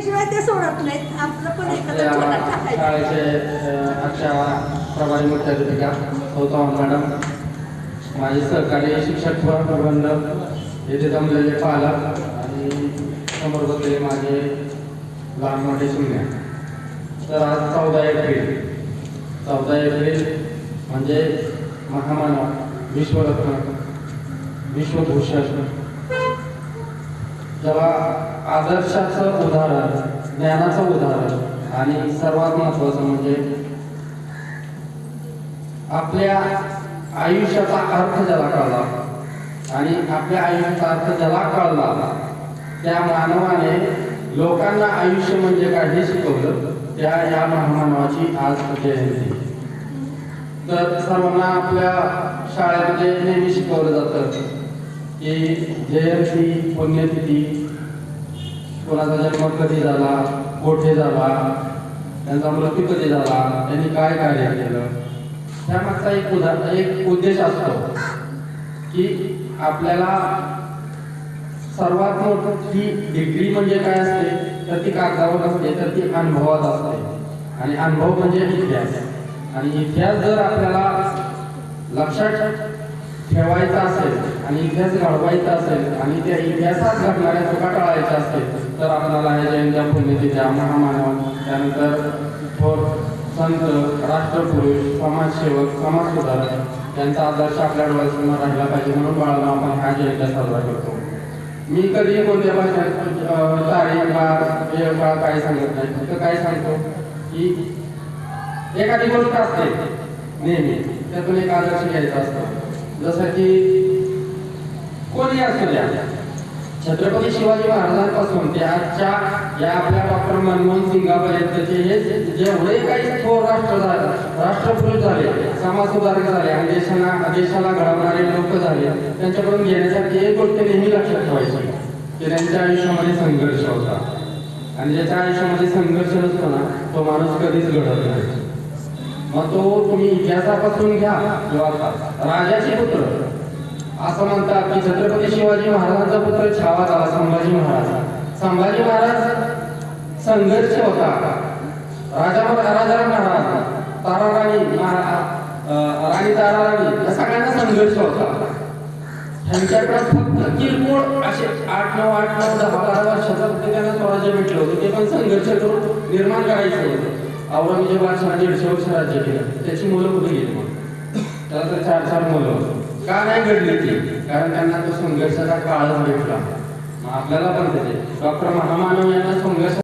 केल्याशिवाय ते सोडत नाहीत. आपलं पण एखादं आपल्या छोटा टाकायचं. शाळेचे अक्षा प्रभारी मुख्याध्यापिका चव्हाण मॅडम, माझे सहकारी शिक्षक प्रबंधक, येथे जमलेले पालक आणि समोर बसलेले माझे लहान मोठे शून्य. तर आज 14 एप्रिल म्हणजे महामानव, विश्वरत्न, विश्वभूषण, ज्याला आदर्शाचं उदाहरण, ज्ञानाचं उदाहरण आणि सर्वात महत्त्वाचं म्हणजे आपल्या आयुष्याचा अर्थ ज्याला कळला आणि आपल्या आयुष्याचा अर्थ ज्याला कळला त्या मानवाने लोकांना आयुष्य म्हणजे काय हे शिकवलं. या महामानवाची आज जयंती. तर सर्वांना आपल्या शाळेमध्ये नेहमी शिकवलं जातं की जयंती, पुण्यतिथी, कोणाचा जन्म कधी झाला, कोठे झाला, त्यांचा मृत्यू कधी झाला, त्यांनी काय कार्य केलं, त्यामागचा एक उद्देश असतो की आपल्याला सर्वात मोठी डिग्री म्हणजे काय असते तर ती कागदावर असते, तर ती अनुभवात असते. आणि अनुभव म्हणजे इतिहास. आणि इतिहास जर आपल्याला लक्षात ठेवायचा असेल आणि इतिहास घडवायचा असेल आणि त्या इतिहासात घडणाऱ्या चुका टाळायच्या असेल तर आपल्याला हे जयंत्या, पुण्यतिथ्या, महामानव, त्यानंतर थोर संत, राष्ट्रपुरुष, समाजसेवक, समाजसुधारक यांचा आदर्श आपल्या डोळ्यासमोर राहिला पाहिजे. म्हणून बाळांनो आपण ह्या जयंत्या साजरा करतो. मी कधी कोणत्या भाषेत तारीख, वेळ, काळ काय सांगत नाही. फक्त काय सांगतो की एखादी गोष्ट असते नेहमी, त्यातून एक आदर्श घ्यायचा असतो. जसं की कोणी असू द्या, छत्रपती शिवाजी महाराजांपासून ते आजच्या या आपल्या डॉक्टर मनमोहन सिंगापर्यंतचे हे जेवढे काही थोर राष्ट्रपुरुष झाले, समाजसुधारक झाले आणि देशाला घडवणारे लोक झाले, त्यांच्याकडून घेण्यासाठी एक गोष्ट नेहमी लक्षात ठेवायची की त्यांच्या आयुष्यामध्ये संघर्ष होता. आणि ज्याच्या आयुष्यामध्ये संघर्ष नसतो ना तो माणूस कधीच घडत नाही. मग तो तुम्ही इतिहासापासून घ्या किंवा राजाचे पुत्र असं म्हणतात की छत्रपती शिवाजी महाराजांचा पुत्र छावा झाला संभाजी महाराज. संभाजी महाराज संघर्ष होता. राजाराम महाराज, ताराराणी, राणी ताराराणी या सगळ्यांना संघर्ष होता. त्यांच्याकडे फक्त किरकोळ असे 8-9, 10-12 वर्षाचा त्यांना स्वराज्य भेटलं होतं. ते पण संघर्ष करून निर्माण करायचं होतं. औरंगजेब बादशाह 150 वर्ष राज्य केलं. त्याची मुलं कुठे गेली? मग त्याला तर 4 मुलं. का नाही घडली ती? कारण त्यांना तो संघर्षाचा काळच भेटला. मग आपल्याला पण त्याचे डॉक्टर महामानव यांना संघर्ष